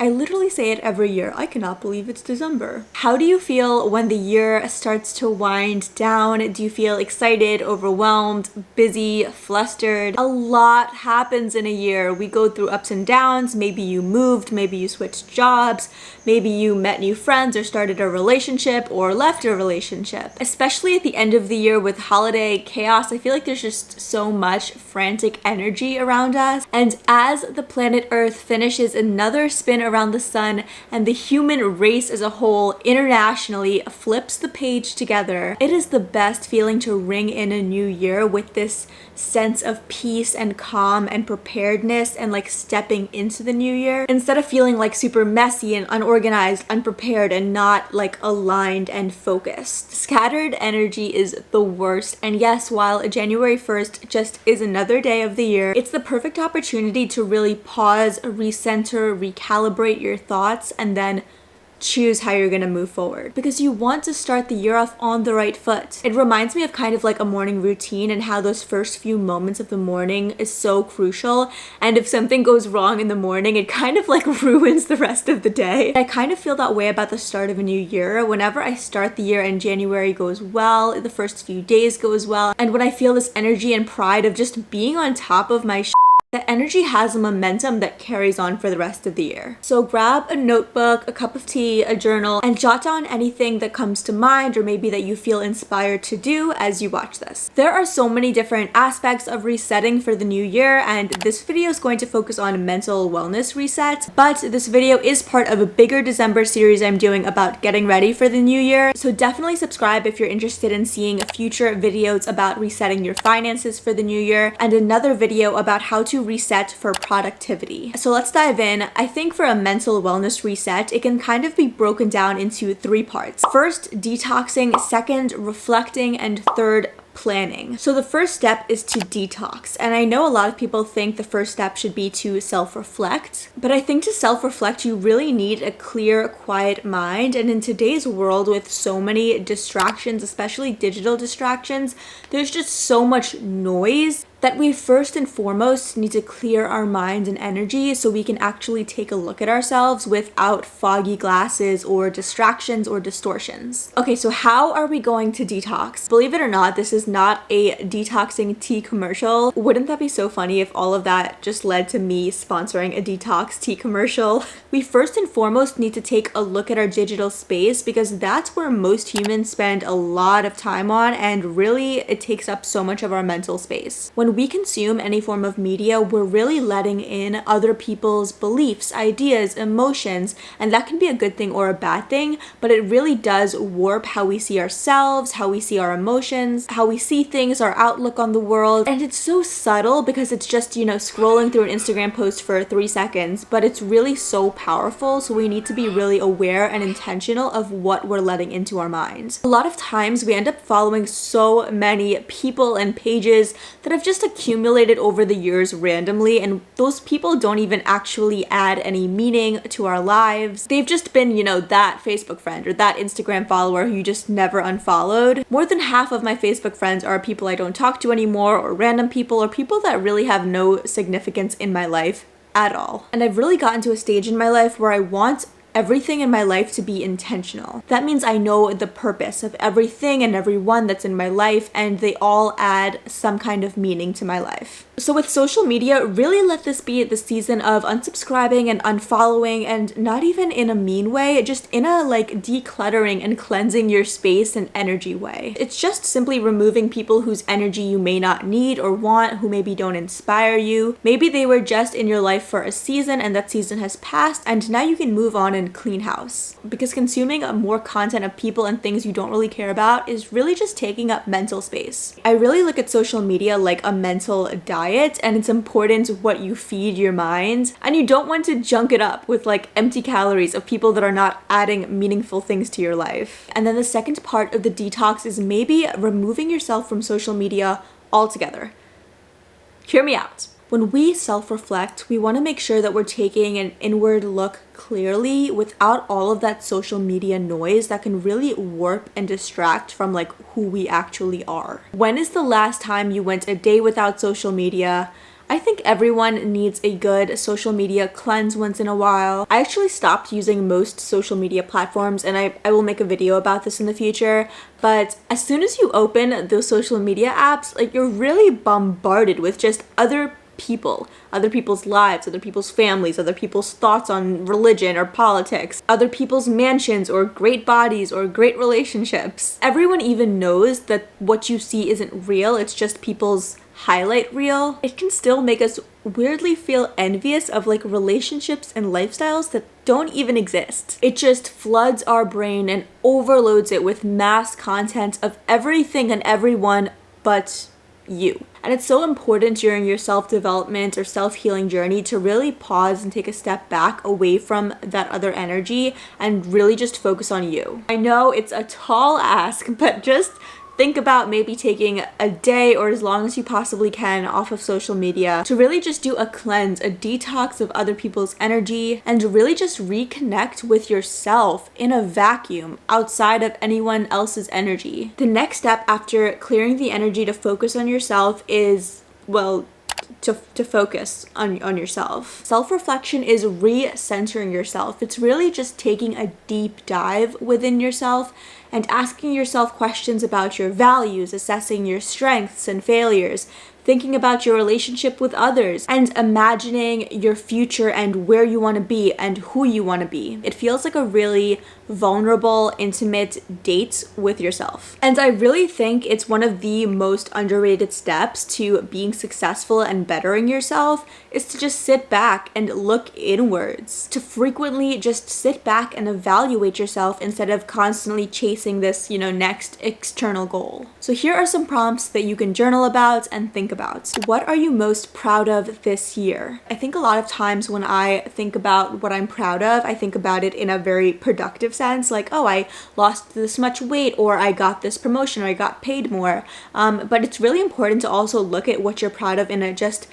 I literally say it every year. I cannot believe it's December. How do you feel when the year starts to wind down? Do you feel excited, overwhelmed, busy, flustered? A lot happens in a year. We go through ups and downs. Maybe you moved, maybe you switched jobs, maybe you met new friends or started a relationship or left a relationship. Especially at the end of the year with holiday chaos, I feel like there's just so much frantic energy around us. And as the planet Earth finishes another spin around the sun and the human race as a whole internationally flips the page together, it is the best feeling to ring in a new year with this sense of peace and calm and preparedness and like stepping into the new year instead of feeling like super messy and unorganized, unprepared, and not like aligned and focused. Scattered energy is the worst, and yes, while January 1st just is another day of the year, it's the perfect opportunity to really pause, recenter, recalibrate your thoughts, and then choose how you're gonna move forward because you want to start the year off on the right foot. It reminds me of kind of like a morning routine and how those first few moments of the morning is so crucial, and if something goes wrong in the morning, it kind of like ruins the rest of the day. I kind of feel that way about the start of a new year. Whenever I start the year and January goes well, the first few days goes well, and when I feel this energy and pride of just being on top of my the energy has a momentum that carries on for the rest of the year. So grab a notebook, a cup of tea, a journal, and jot down anything that comes to mind or maybe that you feel inspired to do as you watch this. There are so many different aspects of resetting for the new year, and this video is going to focus on mental wellness reset, but this video is part of a bigger December series I'm doing about getting ready for the new year. So definitely subscribe if you're interested in seeing future videos about resetting your finances for the new year, and another video about how to reset for productivity. So let's dive in. I think for a mental wellness reset, it can kind of be broken down into 3 parts. First, detoxing, second, reflecting, and third, planning. So the first step is to detox. And I know a lot of people think the first step should be to self-reflect, but I think to self-reflect, you really need a clear, quiet mind. And in today's world with so many distractions, especially digital distractions, there's just so much noise that we first and foremost need to clear our mind and energy so we can actually take a look at ourselves without foggy glasses or distractions or distortions. Okay, so how are we going to detox? Believe it or not, this is not a detoxing tea commercial. Wouldn't that be so funny if all of that just led to me sponsoring a detox tea commercial? We first and foremost need to take a look at our digital space because that's where most humans spend a lot of time on, and really it takes up so much of our mental space. When we consume any form of media, we're really letting in other people's beliefs, ideas, emotions, and that can be a good thing or a bad thing, but it really does warp how we see ourselves, how we see our emotions, how we see things, our outlook on the world. And it's so subtle because it's just, scrolling through an Instagram post for 3 seconds, but it's really so powerful, so we need to be really aware and intentional of what we're letting into our minds. A lot of times we end up following so many people and pages that have just accumulated over the years randomly, and those people don't even actually add any meaning to our lives. They've just been, that Facebook friend or that Instagram follower who you just never unfollowed. More than half of my Facebook friends are people I don't talk to anymore, or random people, or people that really have no significance in my life at all. And I've really gotten to a stage in my life where I want everything in my life to be intentional. That means I know the purpose of everything and everyone that's in my life, and they all add some kind of meaning to my life. So with social media, really let this be the season of unsubscribing and unfollowing, and not even in a mean way, just in a decluttering and cleansing your space and energy way. It's just simply removing people whose energy you may not need or want, who maybe don't inspire you. Maybe they were just in your life for a season and that season has passed, and now you can move on and clean house. Because consuming more content of people and things you don't really care about is really just taking up mental space. I really look at social media like a mental diet, and it's important what you feed your mind, and you don't want to junk it up with empty calories of people that are not adding meaningful things to your life. And then the second part of the detox is maybe removing yourself from social media altogether. Hear me out. When we self-reflect, we want to make sure that we're taking an inward look clearly without all of that social media noise that can really warp and distract from who we actually are. When is the last time you went a day without social media? I think everyone needs a good social media cleanse once in a while. I actually stopped using most social media platforms, and I will make a video about this in the future, but as soon as you open those social media apps, like, you're really bombarded with just other people, other people's lives, other people's families, other people's thoughts on religion or politics, other people's mansions or great bodies or great relationships. Everyone even knows that what you see isn't real, it's just people's highlight reel. It can still make us weirdly feel envious of like relationships and lifestyles that don't even exist. It just floods our brain and overloads it with mass content of everything and everyone but you. And it's so important during your self-development or self-healing journey to really pause and take a step back away from that other energy and really just focus on you. I know it's a tall ask, but just think about maybe taking a day or as long as you possibly can off of social media to really just do a cleanse, a detox of other people's energy, and really just reconnect with yourself in a vacuum outside of anyone else's energy. The next step after clearing the energy to focus on yourself is, well, to focus on yourself. Self-reflection is re-centering yourself. It's really just taking a deep dive within yourself and asking yourself questions about your values, assessing your strengths and failures, thinking about your relationship with others, and imagining your future and where you want to be and who you want to be. It feels like a really vulnerable, intimate date with yourself. And I really think it's one of the most underrated steps to being successful and bettering yourself is to just sit back and look inwards. To frequently just sit back and evaluate yourself instead of constantly chasing this, next external goal. So here are some prompts that you can journal about and think about. What are you most proud of this year? I think a lot of times when I think about what I'm proud of, I think about it in a very productive sense, like, oh, I lost this much weight, or I got this promotion, or I got paid more. But it's really important to also look at what you're proud of in a just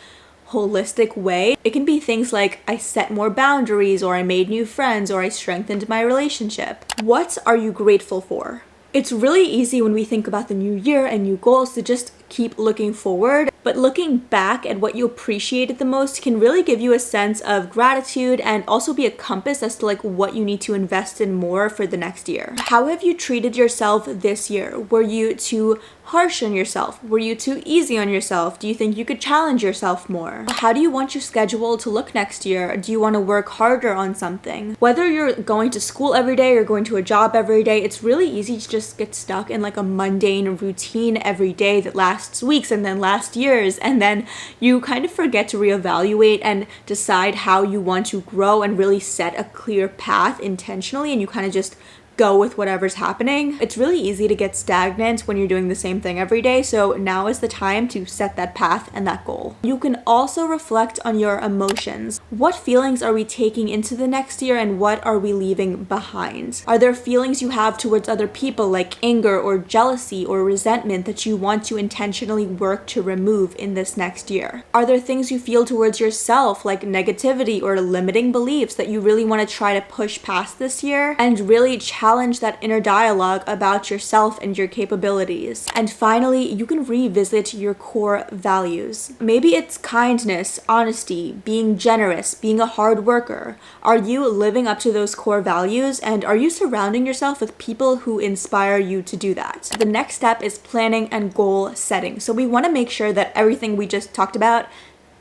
holistic way. It can be things like I set more boundaries, or I made new friends, or I strengthened my relationship. What are you grateful for? It's really easy when we think about the new year and new goals to just keep looking forward, but looking back at what you appreciated the most can really give you a sense of gratitude and also be a compass as to like what you need to invest in more for the next year. How have you treated yourself this year? Were you too harsh on yourself? Were you too easy on yourself? Do you think you could challenge yourself more? How do you want your schedule to look next year? Do you want to work harder on something? Whether you're going to school every day or going to a job every day, it's really easy to just get stuck in like a mundane routine every day that lasts weeks and then lasts years, and then you kind of forget to reevaluate and decide how you want to grow and really set a clear path intentionally, and you kind of just go with whatever's happening. It's really easy to get stagnant when you're doing the same thing every day, so now is the time to set that path and that goal. You can also reflect on your emotions. What feelings are we taking into the next year and what are we leaving behind? Are there feelings you have towards other people like anger or jealousy or resentment that you want to intentionally work to remove in this next year? Are there things you feel towards yourself like negativity or limiting beliefs that you really want to try to push past this year and really challenge that inner dialogue about yourself and your capabilities? And finally, you can revisit your core values. Maybe it's kindness, honesty, being generous, being a hard worker. Are you living up to those core values, and are you surrounding yourself with people who inspire you to do that? The next step is planning and goal setting. So we want to make sure that everything we just talked about,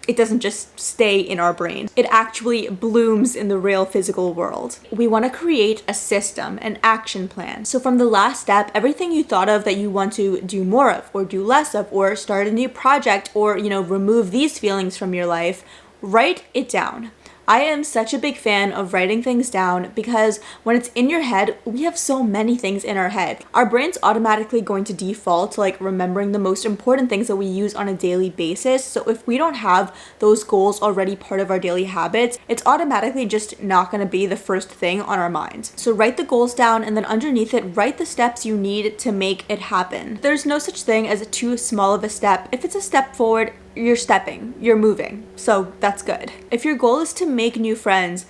it doesn't just stay in our brain. It actually blooms in the real physical world. We want to create a system, an action plan. So from the last step, everything you thought of that you want to do more of or do less of or start a new project or, remove these feelings from your life, write it down. I am such a big fan of writing things down because when it's in your head, we have so many things in our head. Our brain's automatically going to default to like remembering the most important things that we use on a daily basis. So if we don't have those goals already part of our daily habits, it's automatically just not going to be the first thing on our mind. So write the goals down and then underneath it, write the steps you need to make it happen. There's no such thing as too small of a step. If it's a step forward, you're stepping, you're moving. So that's good. If your goal is to make new friends,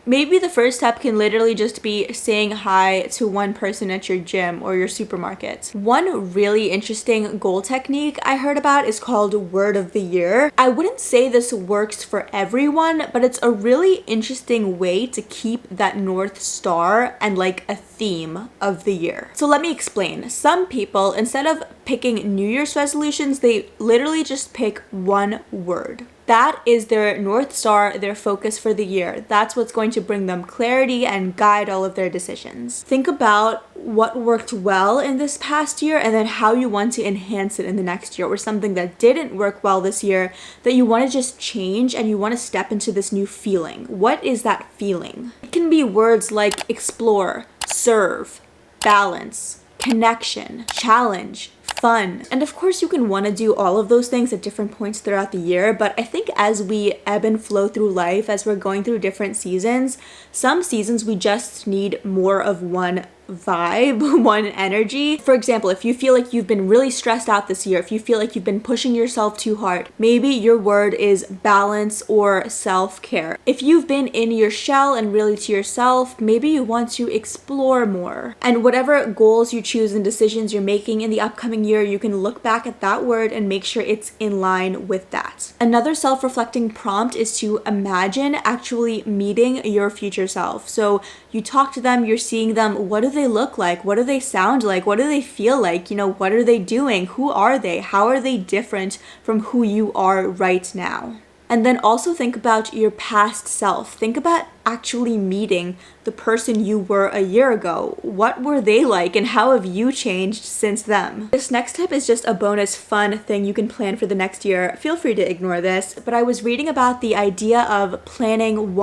Maybe the first step can literally just be saying hi to one person at your gym or your supermarket. One really interesting goal technique I heard about is called word of the year. I wouldn't say this works for everyone, but it's a really interesting way to keep that North Star and like a theme of the year. So let me explain. Some people, instead of picking New Year's resolutions, they literally just pick one word. That is their North Star, their focus for the year. That's what's going to bring them clarity and guide all of their decisions. Think about what worked well in this past year and then how you want to enhance it in the next year, or something that didn't work well this year that you want to just change and you want to step into this new feeling. What is that feeling? It can be words like explore, serve, balance, connection, challenge, fun. And of course you can want to do all of those things at different points throughout the year, but I think as we ebb and flow through life, as we're going through different seasons, some seasons we just need more of one vibe, one energy. For example, if you feel like you've been really stressed out this year, if you feel like you've been pushing yourself too hard, maybe your word is balance or self-care. If you've been in your shell and really to yourself, maybe you want to explore more. And whatever goals you choose and decisions you're making in the upcoming year, you can look back at that word and make sure it's in line with that. Another self-reflecting prompt is to imagine actually meeting your future self. So you talk to them, you're seeing them, what do they look like? What do they sound like? What do they feel like? You know, what are they doing? Who are they? How are they different from who you are right now? And then also think about your past self. Think about actually meeting the person you were a year ago. What were they like and how have you changed since then? This next tip is just a bonus fun thing you can plan for the next year. Feel free to ignore this, but I was reading about the idea of planning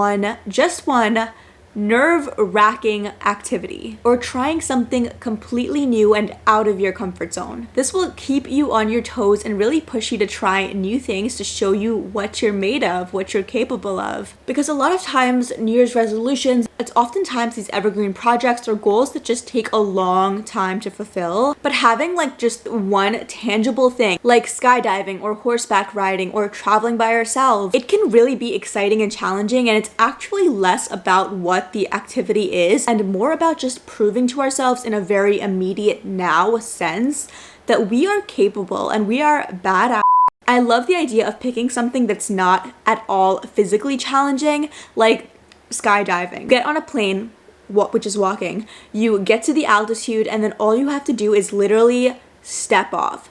just one nerve-wracking activity, or trying something completely new and out of your comfort zone. This will keep you on your toes and really push you to try new things to show you what you're made of, what you're capable of. Because a lot of times, New Year's resolutions, it's oftentimes these evergreen projects or goals that just take a long time to fulfill. But having like just one tangible thing, like skydiving or horseback riding or traveling by yourself, it can really be exciting and challenging, and it's actually less about what the activity is and more about just proving to ourselves in a very immediate now sense that we are capable and we are badass. I love the idea of picking something that's not at all physically challenging, like skydiving. Get on a plane, which is walking, you get to the altitude, and then all you have to do is literally step off.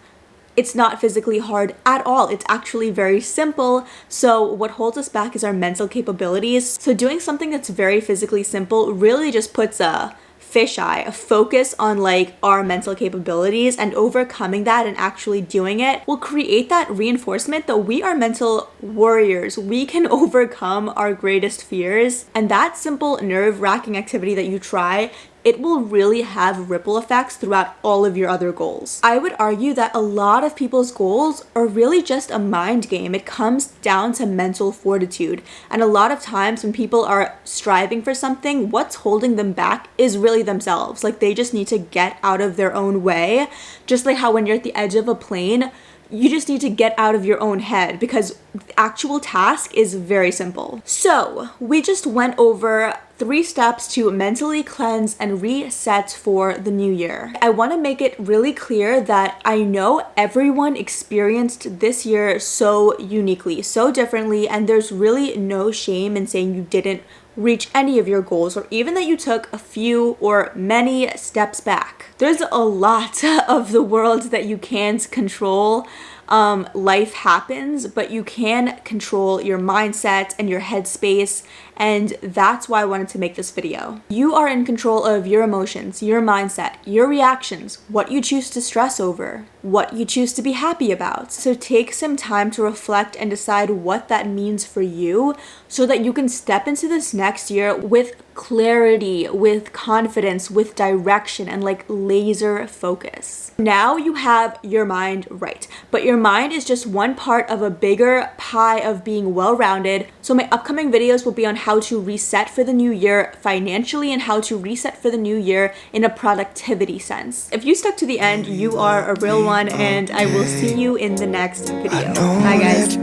It's not physically hard at all. It's actually very simple. So what holds us back is our mental capabilities. So doing something that's very physically simple really just puts a fisheye, a focus on like our mental capabilities, and overcoming that and actually doing it will create that reinforcement that we are mental warriors. We can overcome our greatest fears, and that simple nerve-wracking activity that you try, it will really have ripple effects throughout all of your other goals. I would argue that a lot of people's goals are really just a mind game. It comes down to mental fortitude. And a lot of times when people are striving for something, what's holding them back is really themselves. Like they just need to get out of their own way. Just like how when you're at the edge of a plane, you just need to get out of your own head because the actual task is very simple. So we just went over 3 steps to mentally cleanse and reset for the new year. I want to make it really clear that I know everyone experienced this year so uniquely, so differently, and there's really no shame in saying you didn't reach any of your goals, or even that you took a few or many steps back. There's a lot of the world that you can't control. Life happens, but you can control your mindset and your headspace, and that's why I wanted to make this video. You are in control of your emotions, your mindset, your reactions, what you choose to stress over, what you choose to be happy about. So take some time to reflect and decide what that means for you so that you can step into this next year with clarity, with confidence, with direction, and like laser focus. Now you have your mind right, but your mind is just one part of a bigger pie of being well-rounded. So my upcoming videos will be on how to reset for the new year financially and how to reset for the new year in a productivity sense. If you stuck to the end, you are a real one, and I will see you in the next video. Bye guys.